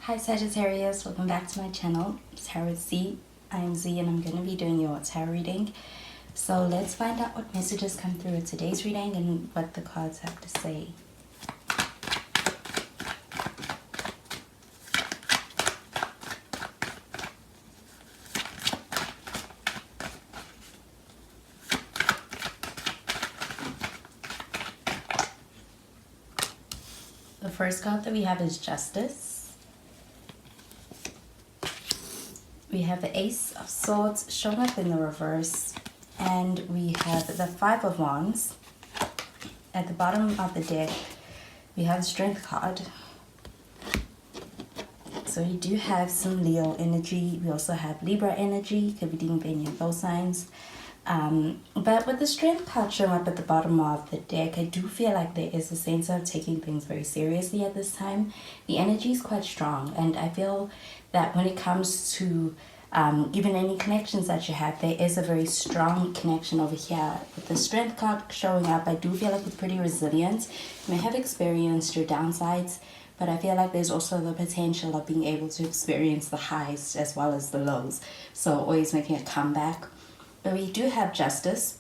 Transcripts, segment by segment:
Hi Sagittarius, welcome back to my channel, Tarot Z. I'm Z and I'm going to be doing your tarot reading. So let's find out what messages come through with today's reading and what the cards have to say. The first card that we have is Justice. We have the Ace of Swords showing up in the reverse, and we have the Five of Wands. At the bottom of the deck, we have the Strength card. So you do have some Leo energy. We also have Libra energy, could be dealing with any of those signs. But with the Strength card showing up at the bottom of the deck, I do feel like there is a sense of taking things very seriously at this time. The energy is quite strong, and I feel that when it comes to even any connections that you have, there is a very strong connection over here. With the Strength card showing up, I do feel like it's pretty resilient. You may have experienced your downsides, but I feel like there's also the potential of being able to experience the highs as well as the lows. So always making a comeback. But we do have Justice.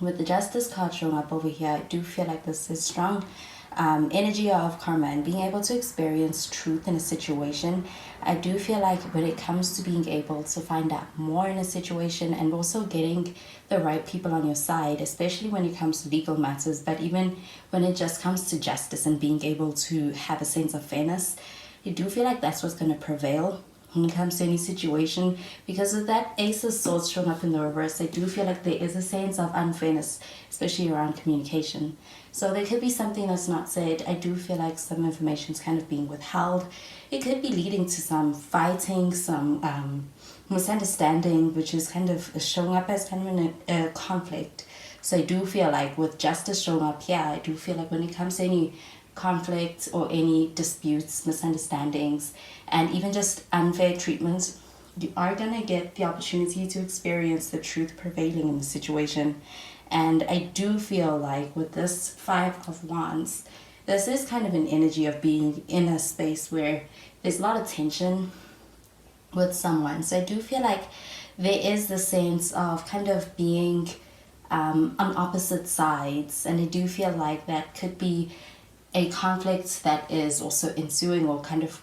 With the Justice card showing up over here, I do feel like this is strong energy of karma and being able to experience truth in a situation. I do feel like when it comes to being able to find out more in a situation and also getting the right people on your side, especially when it comes to legal matters, but even when it just comes to justice and being able to have a sense of fairness, I do feel like that's what's going to prevail when it comes to any situation. Because of that Ace of Swords showing up in the reverse, I do feel like there is a sense of unfairness, especially around communication. So there could be something that's not said. I do feel like some information is kind of being withheld. It could be leading to some fighting, some misunderstanding, which is kind of showing up as kind of a conflict. So I do feel like with Justice showing up here, I do feel like when it comes to any conflict or any disputes, misunderstandings, and even just unfair treatment, you are going to get the opportunity to experience the truth prevailing in the situation. And I do feel like with this Five of Wands, this is kind of an energy of being in a space where there's a lot of tension with someone. So I do feel like there is the sense of kind of being on opposite sides. And I do feel like that could be a conflict that is also ensuing or kind of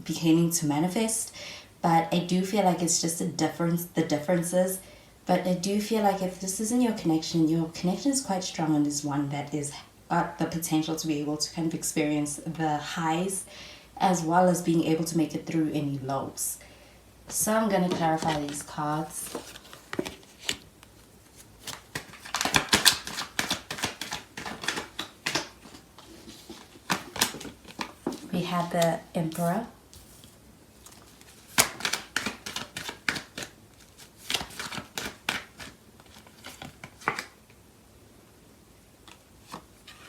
beginning to manifest. But I do feel like it's just the differences. But I do feel like if this isn't your connection is quite strong and is one that is got the potential to be able to kind of experience the highs as well as being able to make it through any lows. So I'm going to clarify these cards. We have the Emperor.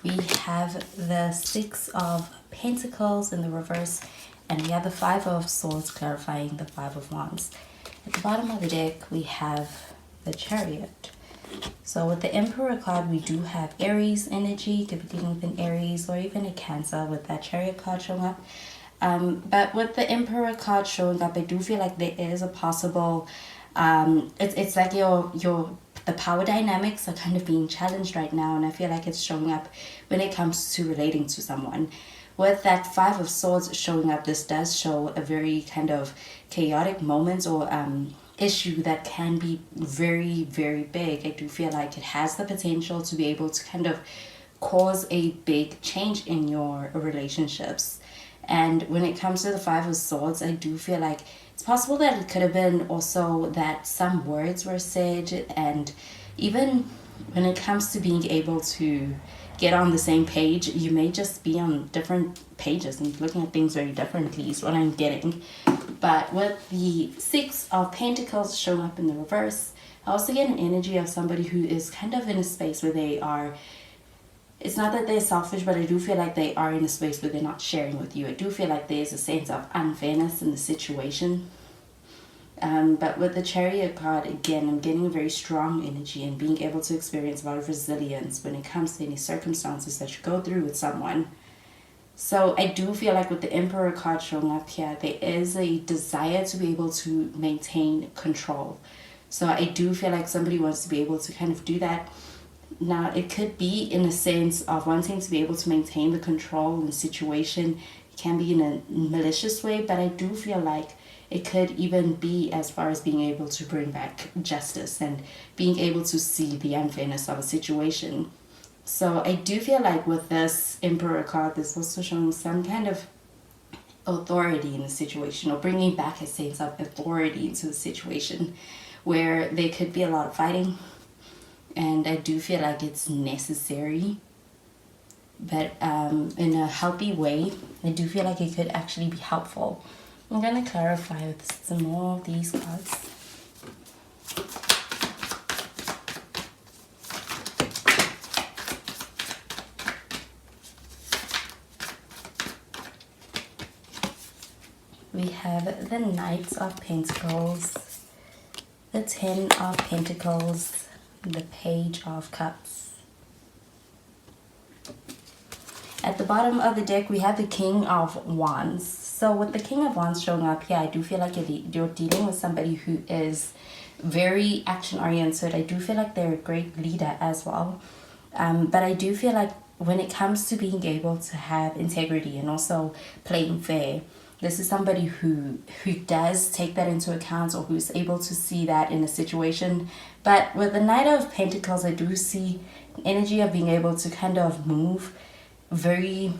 We have the Six of Pentacles in the reverse, and we have the Five of Swords clarifying the Five of Wands. At the bottom of the deck, we have the Chariot. So with the Emperor card, we do have Aries energy, could be dealing with an Aries or even a Cancer with that Chariot card showing up. But with the Emperor card showing up, I do feel like there is a possible, it's like the power dynamics are kind of being challenged right now, and I feel like it's showing up when it comes to relating to someone. With that Five of Swords showing up, this does show a very kind of chaotic moment or issue that can be very, very big. I do feel like it has the potential to be able to kind of cause a big change in your relationships. And when it comes to the Five of Swords, I do feel like it's possible that it could have been also that some words were said, and even when it comes to being able to get on the same page, you may just be on different pages and looking at things very differently is what I'm getting. But with the Six of Pentacles showing up in the reverse, I also get an energy of somebody who is kind of in a space where they are, it's not that they're selfish, but I do feel like they are in a space where they're not sharing with you. I do feel like there's a sense of unfairness in the situation. But with the Chariot card, again, I'm getting a very strong energy and being able to experience a lot of resilience when it comes to any circumstances that you go through with someone. So I do feel like with the Emperor card showing up here, there is a desire to be able to maintain control. So I do feel like somebody wants to be able to kind of do that. Now, it could be in a sense of wanting to be able to maintain the control in the situation. It can be in a malicious way, but I do feel like it could even be as far as being able to bring back justice and being able to see the unfairness of a situation. So I do feel like with this Emperor card, this also showing some kind of authority in the situation, or bringing back a sense of authority into the situation where there could be a lot of fighting. And I do feel like it's necessary, but in a healthy way. I do feel like it could actually be helpful. I'm going to clarify with some more of these cards. We have the Knight of Pentacles, the Ten of Pentacles, the Page of Cups. At the bottom of the deck, we have the King of Wands. So with the King of Wands showing up here, I do feel like you're dealing with somebody who is very action-oriented. I do feel like they're a great leader as well. But I do feel like when it comes to being able to have integrity and also playing fair, this is somebody who does take that into account, or who's able to see that in a situation. But with the Knight of Pentacles, I do see energy of being able to kind of move very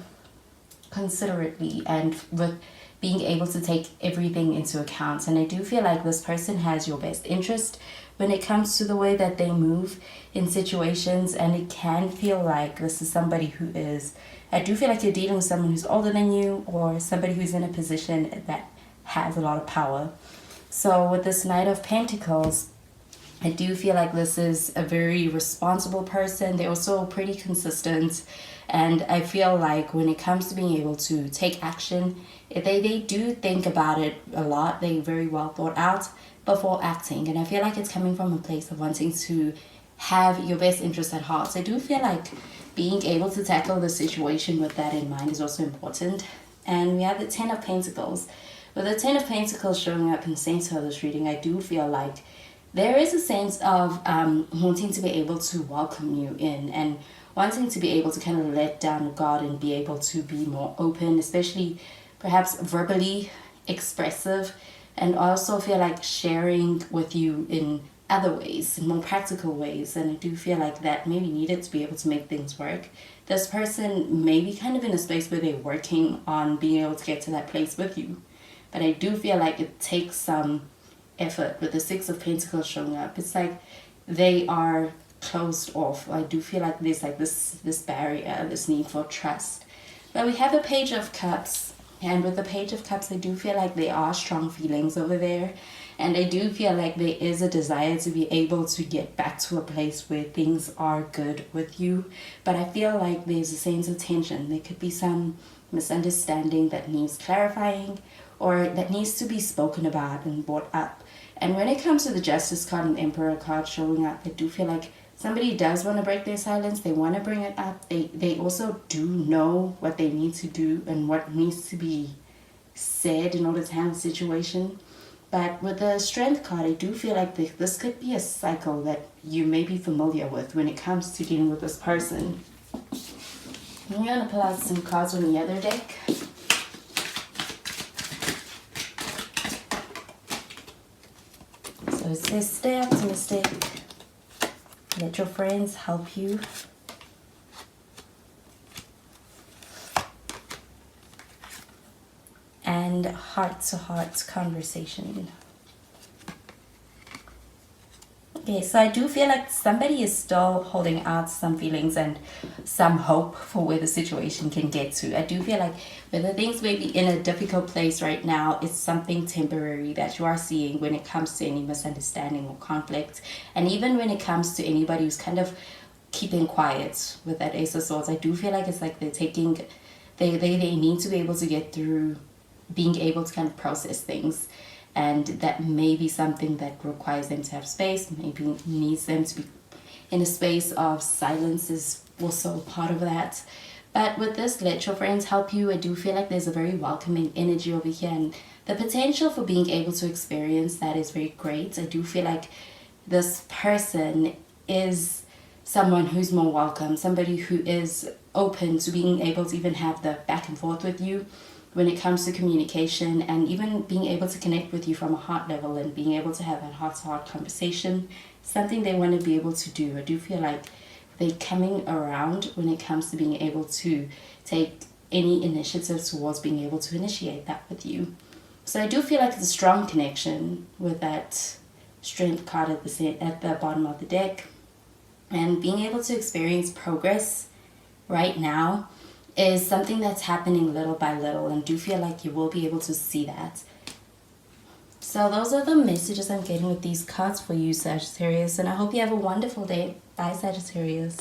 considerately and with being able to take everything into account. And I do feel like this person has your best interest when it comes to the way that they move in situations. And it can feel like this is somebody who is, I do feel like you're dealing with someone who's older than you, or somebody who's in a position that has a lot of power. So with this Knight of Pentacles, I do feel like this is a very responsible person. They're also pretty consistent. And I feel like when it comes to being able to take action, they do think about it a lot. They're very well thought out before acting. And I feel like it's coming from a place of wanting to have your best interest at heart. So I do feel like being able to tackle the situation with that in mind is also important. And we have the Ten of Pentacles. With the Ten of Pentacles showing up in the center of this reading, I do feel like there is a sense of wanting to be able to welcome you in, and wanting to be able to kind of let down guard and be able to be more open, especially perhaps verbally expressive, and also feel like sharing with you in other ways, in more practical ways. And I do feel like that maybe needed to be able to make things work. This person may be kind of in a space where they're working on being able to get to that place with you. But I do feel like it takes some effort. With the Six of Pentacles showing up, it's like they are closed off. I do feel like there's like this barrier, this need for trust. But we have the Page of Cups, and with the Page of Cups, I do feel like there are strong feelings over there, and I do feel like there is a desire to be able to get back to a place where things are good with you. But I feel like there's a sense of tension. There could be some misunderstanding that needs clarifying, or that needs to be spoken about and brought up. And when it comes to the Justice card and the Emperor card showing up, I do feel like somebody does want to break their silence. They want to bring it up. They also do know what they need to do and what needs to be said in order to handle the situation. But with the Strength card, I do feel like this could be a cycle that you may be familiar with when it comes to dealing with this person. I'm going to pull out some cards from the other deck. So it says, stay optimistic. Let your friends help you. And heart-to-heart conversation. Okay, so I do feel like somebody is still holding out some feelings and some hope for where the situation can get to. I do feel like whether things may be in a difficult place right now, it's something temporary that you are seeing when it comes to any misunderstanding or conflict. And even when it comes to anybody who's kind of keeping quiet with that Ace of Swords, I do feel like it's like they're taking, they need to be able to get through being able to kind of process things. And that may be something that requires them to have space, maybe needs them to be in a space of silence is also part of that. But with this, let your friends help you. I do feel like there's a very welcoming energy over here, and the potential for being able to experience that is very great. I do feel like this person is someone who's more welcome, somebody who is open to being able to even have the back and forth with you when it comes to communication, and even being able to connect with you from a heart level and being able to have that heart-to-heart conversation, something they want to be able to do. I do feel like they're coming around when it comes to being able to take any initiative towards being able to initiate that with you. So I do feel like it's a strong connection with that strength card at the bottom of the deck, and being able to experience progress right now is something that's happening little by little, and do feel like you will be able to see that. So those are the messages I'm getting with these cards for you, Sagittarius, and I hope you have a wonderful day. Bye, Sagittarius.